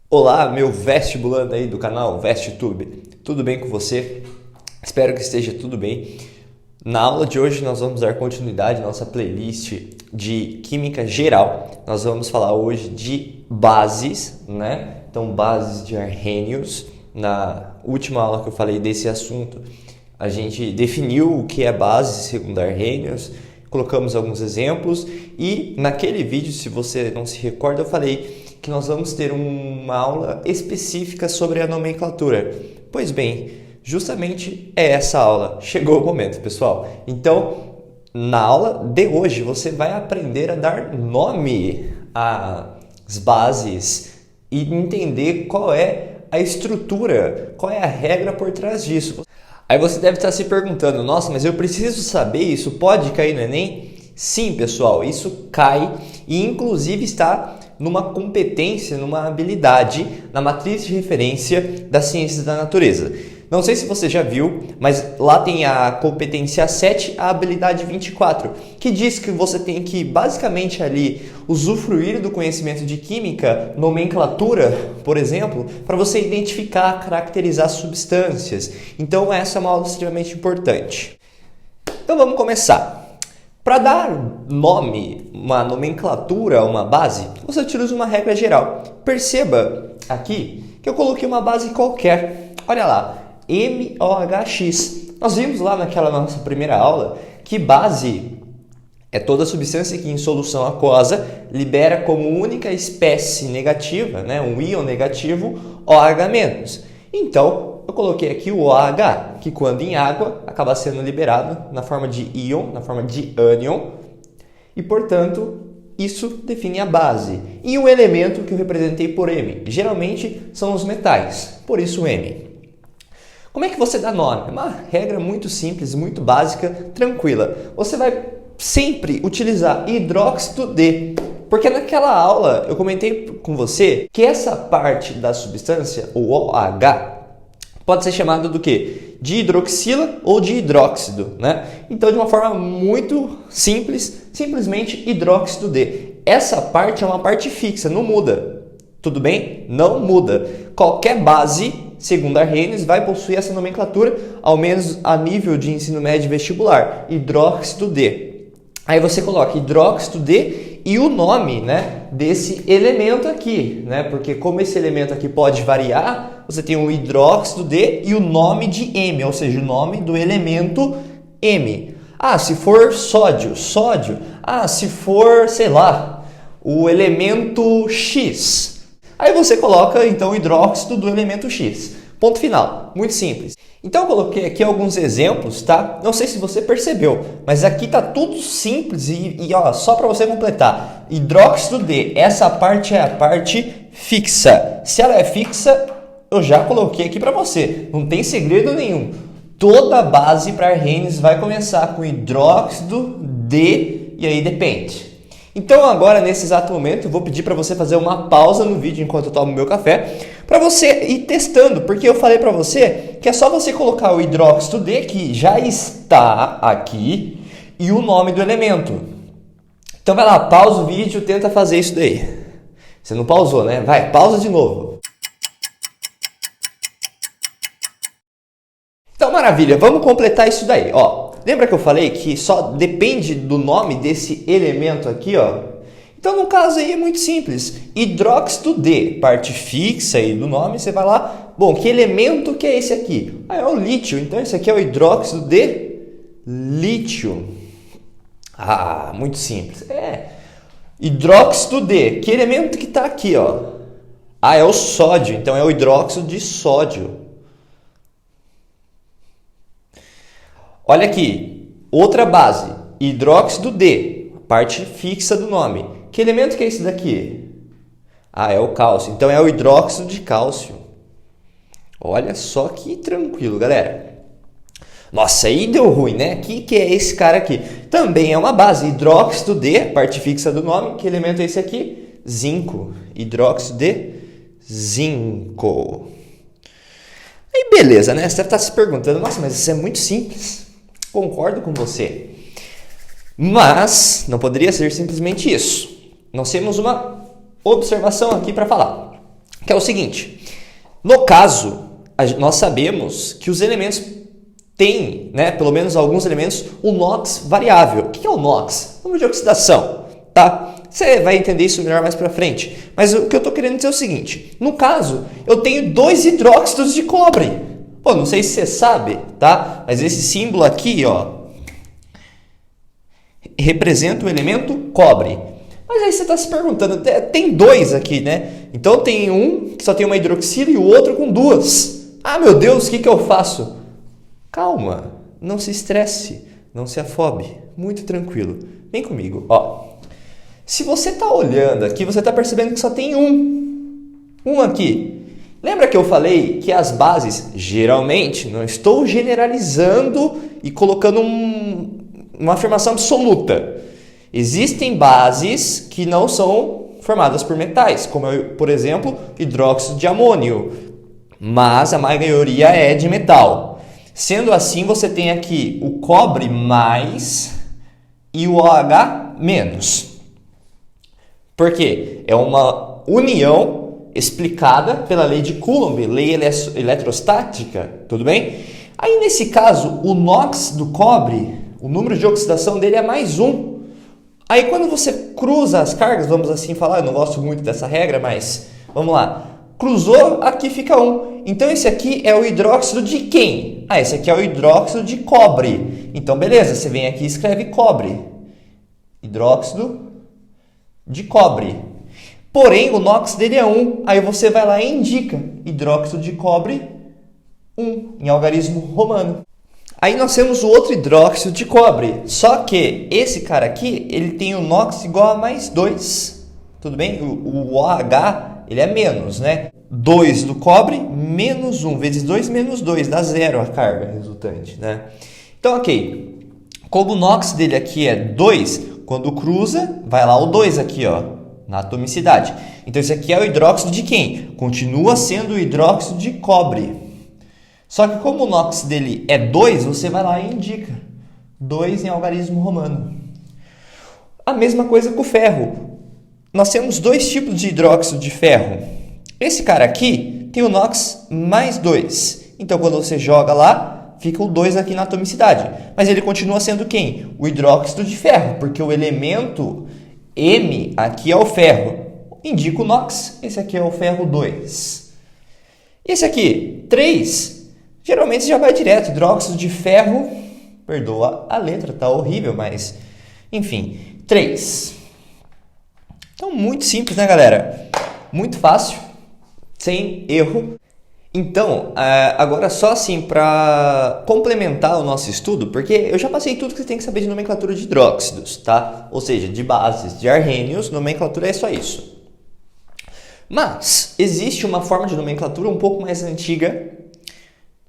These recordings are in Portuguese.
Olá, meu vestibulando aí do canal VestTube, tudo bem com você? Espero que esteja tudo bem. Na aula de hoje nós vamos dar continuidade à nossa playlist de Química Geral. Nós vamos falar hoje de bases, né? Então, bases de arrênios. Na última aula que eu falei desse assunto, a gente definiu o que é base segundo arrênios, colocamos alguns exemplos e naquele vídeo, se você não se recorda, eu falei que nós vamos ter uma aula específica sobre a nomenclatura. Pois bem, justamente é essa aula. Chegou o momento, pessoal. Então, na aula de hoje, você vai aprender a dar nome às bases e entender qual é a estrutura, qual é a regra por trás disso. Aí você deve estar se perguntando, nossa, mas eu preciso saber, isso pode cair no Enem? Sim, pessoal, isso cai e inclusive está numa competência, numa habilidade na matriz de referência das ciências da natureza. Não sei se você já viu, mas lá tem a competência 7, a habilidade 24, que diz que você tem que basicamente ali usufruir do conhecimento de química, nomenclatura, por exemplo, para você identificar, caracterizar substâncias. Então essa é uma aula extremamente importante. Então vamos começar. Para dar nome, uma nomenclatura a uma base, você utiliza uma regra geral. Perceba aqui que eu coloquei uma base qualquer. Olha lá, MOHX. Nós vimos lá naquela nossa primeira aula que base é toda substância que em solução aquosa libera como única espécie negativa, né, um íon negativo, OH-. Então, eu coloquei aqui o OH, que quando em água acaba sendo liberado na forma de íon, na forma de ânion, e portanto isso define a base. E o elemento que eu representei por M, geralmente são os metais, por isso M. Como é que você dá nome? É uma regra muito simples, muito básica, tranquila. Você vai sempre utilizar hidróxido de, porque naquela aula eu comentei com você que essa parte da substância, o OH, pode ser chamado do quê? De hidroxila ou de hidróxido, né? Então, de uma forma muito simples, simplesmente hidróxido de. Essa parte é uma parte fixa, não muda. Tudo bem? Não muda. Qualquer base, segundo Arrhenius, vai possuir essa nomenclatura, ao menos a nível de ensino médio vestibular. Hidróxido de. Aí você coloca hidróxido de e o nome, né, desse elemento aqui, né? Porque como esse elemento aqui pode variar, você tem o hidróxido de e o nome de M, ou seja, o nome do elemento M. Ah, se for sódio, sódio. Ah, se for, sei lá, o elemento X. Aí você coloca, então, o hidróxido do elemento X. Ponto final. Muito simples. Então, eu coloquei aqui alguns exemplos, tá? Não sei se você percebeu, mas aqui tá tudo simples e ó, só para você completar. Hidróxido de, essa parte é a parte fixa. Se ela é fixa, eu já coloquei aqui para você. Não tem segredo nenhum. Toda base para Arrhenius vai começar com hidróxido de e aí depende. Então agora, nesse exato momento, eu vou pedir para você fazer uma pausa no vídeo enquanto eu tomo meu café, para você ir testando, porque eu falei para você que é só você colocar o hidróxido de, que já está aqui, e o nome do elemento. Então vai lá, pausa o vídeo, tenta fazer isso daí. Você não pausou, né? Vai, pausa de novo. Então, maravilha, vamos completar isso daí, ó. Lembra que eu falei que só depende do nome desse elemento aqui, ó? Então, no caso aí é muito simples. Hidróxido de, parte fixa aí do nome, você vai lá. Bom, que elemento que é esse aqui? Ah, é o lítio. Então, esse aqui é o hidróxido de lítio. Ah, muito simples. Hidróxido de, que elemento que está aqui, ó? Ah, é o sódio. Então, é o hidróxido de sódio. Olha aqui, outra base, hidróxido de, parte fixa do nome. Que elemento que é esse daqui? Ah, é o cálcio. Então é o hidróxido de cálcio. Olha só que tranquilo, galera. Nossa, aí deu ruim, né? Que é esse cara aqui? Também é uma base, hidróxido de, parte fixa do nome. Que elemento é esse aqui? Zinco. Hidróxido de zinco. Aí beleza, né? Você deve estar se perguntando, nossa, mas isso é muito simples. Concordo com você. Mas não poderia ser simplesmente isso. Nós temos uma observação aqui para falar. que é o seguinte. No caso, nós sabemos que os elementos têm, né, pelo menos alguns elementos, o NOx variável. O que é o NOx? Número de oxidação, tá? Você vai entender isso melhor mais para frente. Mas o que eu estou querendo dizer é o seguinte. No caso, eu tenho 2 hidróxidos de cobre. Pô, não sei se você sabe, tá? Mas esse símbolo aqui, ó, representa o elemento cobre. Mas aí você está se perguntando, tem 2 aqui, né? Então tem um que só tem uma hidroxila e o outro com 2. Ah, meu Deus, o que eu faço? Calma, não se estresse, não se afobe, muito tranquilo. Vem comigo, ó. Se você está olhando aqui, você está percebendo que só tem um aqui. Lembra que eu falei que as bases, geralmente, não estou generalizando e colocando uma afirmação absoluta. Existem bases que não são formadas por metais, como, por exemplo, hidróxido de amônio, mas a maioria é de metal. Sendo assim, você tem aqui o cobre mais e o OH menos. Por quê? É uma união explicada pela lei de Coulomb, lei eletrostática, tudo bem? Aí, nesse caso, o NOx do cobre, o número de oxidação dele é mais 1. Aí, quando você cruza as cargas, vamos assim falar, eu não gosto muito dessa regra, mas vamos lá. Cruzou, aqui fica 1. Então, esse aqui é o hidróxido de quem? Ah, esse aqui é o hidróxido de cobre. Então, beleza, você vem aqui e escreve cobre. Hidróxido de cobre. Porém, o NOx dele é 1. Aí você vai lá e indica hidróxido de cobre 1, em algarismo romano. Aí nós temos o outro hidróxido de cobre. Só que esse cara aqui, ele tem o NOx igual a mais 2. Tudo bem? O OH, ele é menos, né? 2 do cobre, menos 1 vezes 2, menos 2. Dá 0 a carga resultante, né? Então, ok. Como o NOx dele aqui é 2, quando cruza, vai lá o 2 aqui, ó, na atomicidade. Então, esse aqui é o hidróxido de quem? Continua sendo o hidróxido de cobre. Só que como o NOx dele é 2, você vai lá e indica 2 em algarismo romano. A mesma coisa com o ferro. Nós temos 2 tipos de hidróxido de ferro. Esse cara aqui tem o NOx mais 2. Então, quando você joga lá, fica o 2 aqui na atomicidade. Mas ele continua sendo quem? O hidróxido de ferro, porque o elemento M aqui é o ferro. Indica o NOx. Esse aqui é o ferro 2. Esse aqui, 3, geralmente já vai direto. Hidróxido de ferro, perdoa a letra, tá horrível, mas enfim, 3. Então, muito simples, né, galera? Muito fácil, sem erro. Então, agora só assim para complementar o nosso estudo, porque eu já passei tudo que você tem que saber de nomenclatura de hidróxidos, tá? Ou seja, de bases, de arrênios, nomenclatura é só isso. Mas existe uma forma de nomenclatura um pouco mais antiga,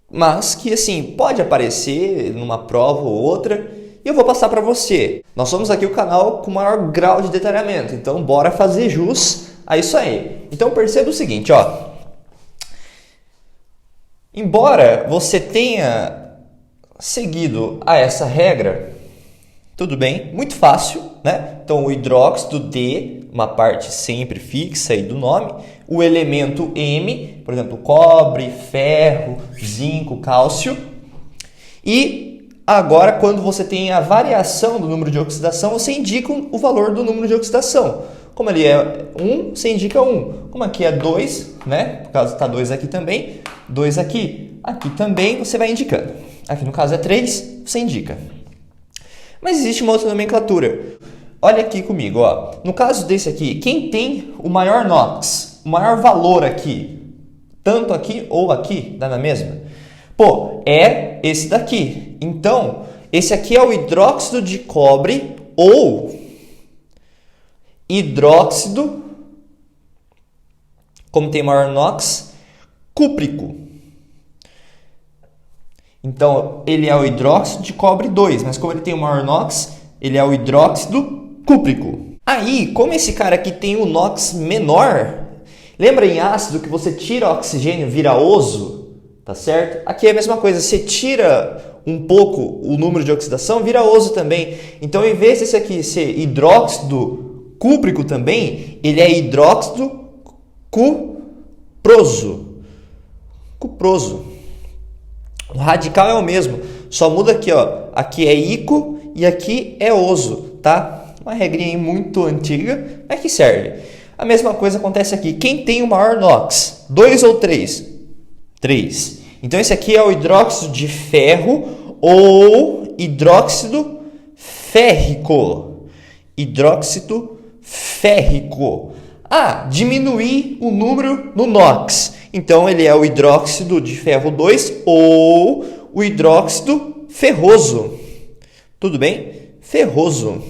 mas que assim pode aparecer numa prova ou outra, e eu vou passar para você. Nós somos aqui o canal com maior grau de detalhamento, então bora fazer jus a isso aí. Então perceba o seguinte, ó. Embora você tenha seguido a essa regra, tudo bem, muito fácil, né? Então o hidróxido de, uma parte sempre fixa aí do nome, o elemento M, por exemplo, cobre, ferro, zinco, cálcio. E agora, quando você tem a variação do número de oxidação, você indica o valor do número de oxidação. Como ali é 1, você indica 1. Como aqui é 2, né? Por causa está 2 aqui também, 2 aqui. Aqui também você vai indicando. Aqui no caso é 3, você indica. Mas existe uma outra nomenclatura. Olha aqui comigo, ó. No caso desse aqui, quem tem o maior NOx, o maior valor aqui, tanto aqui ou aqui, dá na mesma? Pô, é esse daqui. Então, esse aqui é o hidróxido de cobre ou hidróxido, como tem maior NOx, cúprico. Então, ele é o hidróxido de cobre 2, mas como ele tem o maior NOx, ele é o hidróxido cúprico. Aí, como esse cara aqui tem o NOx menor, lembra em ácido que você tira oxigênio, vira oso, tá certo? Aqui é a mesma coisa, você tira um pouco o número de oxidação, vira oso também. Então, em vez desse aqui ser hidróxido cúprico também, ele é hidróxido cuproso. Cuproso. O radical é o mesmo, só muda aqui, ó. Aqui é ico e aqui é oso, tá? Uma regrinha muito antiga, mas que serve. A mesma coisa acontece aqui. Quem tem o maior NOx? 2 ou 3? 3. Então esse aqui é o hidróxido de ferro ou hidróxido férrico. Hidróxido férrico. Diminuir o número no NOx. Então ele é o hidróxido de ferro 2 ou o hidróxido ferroso. Tudo bem? Ferroso.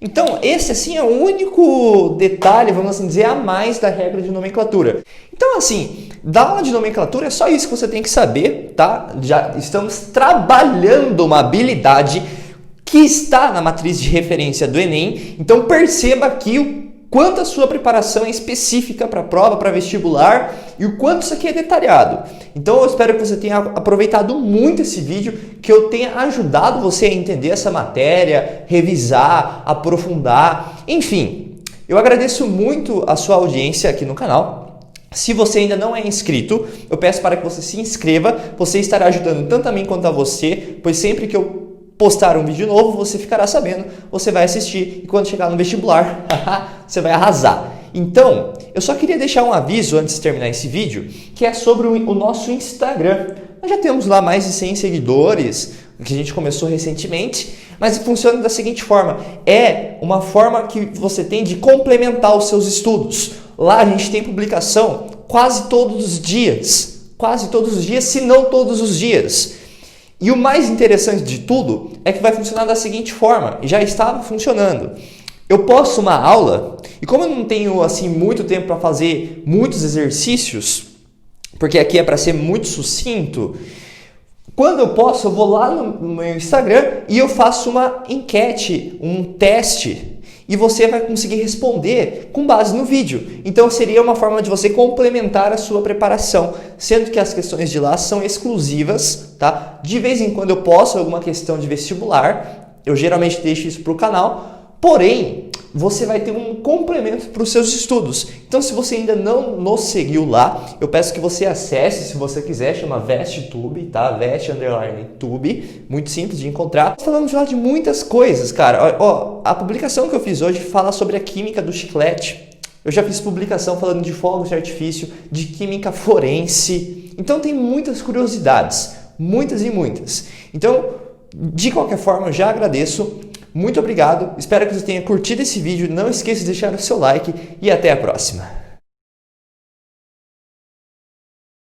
Então, esse assim é o único detalhe, vamos assim dizer, a mais da regra de nomenclatura. Então, assim, da aula de nomenclatura é só isso que você tem que saber, tá? Já estamos trabalhando uma habilidade que está na matriz de referência do Enem. Então, perceba aqui o quanto a sua preparação é específica para a prova, para vestibular e o quanto isso aqui é detalhado. Então eu espero que você tenha aproveitado muito esse vídeo, que eu tenha ajudado você a entender essa matéria, revisar, aprofundar, enfim. Eu agradeço muito a sua audiência aqui no canal. Se você ainda não é inscrito, eu peço para que você se inscreva, você estará ajudando tanto a mim quanto a você, pois sempre que eu postar um vídeo novo, você ficará sabendo, você vai assistir e quando chegar no vestibular, você vai arrasar. Então, eu só queria deixar um aviso antes de terminar esse vídeo, que é sobre o nosso Instagram. Nós já temos lá mais de 100 seguidores, que a gente começou recentemente, mas funciona da seguinte forma, é uma forma que você tem de complementar os seus estudos. Lá a gente tem publicação quase todos os dias, se não todos os dias. E o mais interessante de tudo é que vai funcionar da seguinte forma, e já estava funcionando. Eu posto uma aula, e como eu não tenho assim muito tempo para fazer muitos exercícios, porque aqui é para ser muito sucinto, quando eu posso, eu vou lá no meu Instagram e eu faço uma enquete, um teste, e você vai conseguir responder com base no vídeo. Então seria uma forma de você complementar a sua preparação, sendo que as questões de lá são exclusivas, tá? De vez em quando eu posto alguma questão de vestibular, eu geralmente deixo isso para o canal, porém você vai ter um complemento para os seus estudos. Então se você ainda não nos seguiu lá, eu peço que você acesse, se você quiser, chama VestTube, tá? Vest_Tube, muito simples de encontrar. Falamos lá de muitas coisas, cara. Ó, a publicação que eu fiz hoje fala sobre a química do chiclete. Eu já fiz publicação falando de fogos de artifício, de química forense. Então tem muitas curiosidades, muitas e muitas. Então, de qualquer forma, eu já agradeço. Muito obrigado, espero que você tenha curtido esse vídeo, não esqueça de deixar o seu like e até a próxima.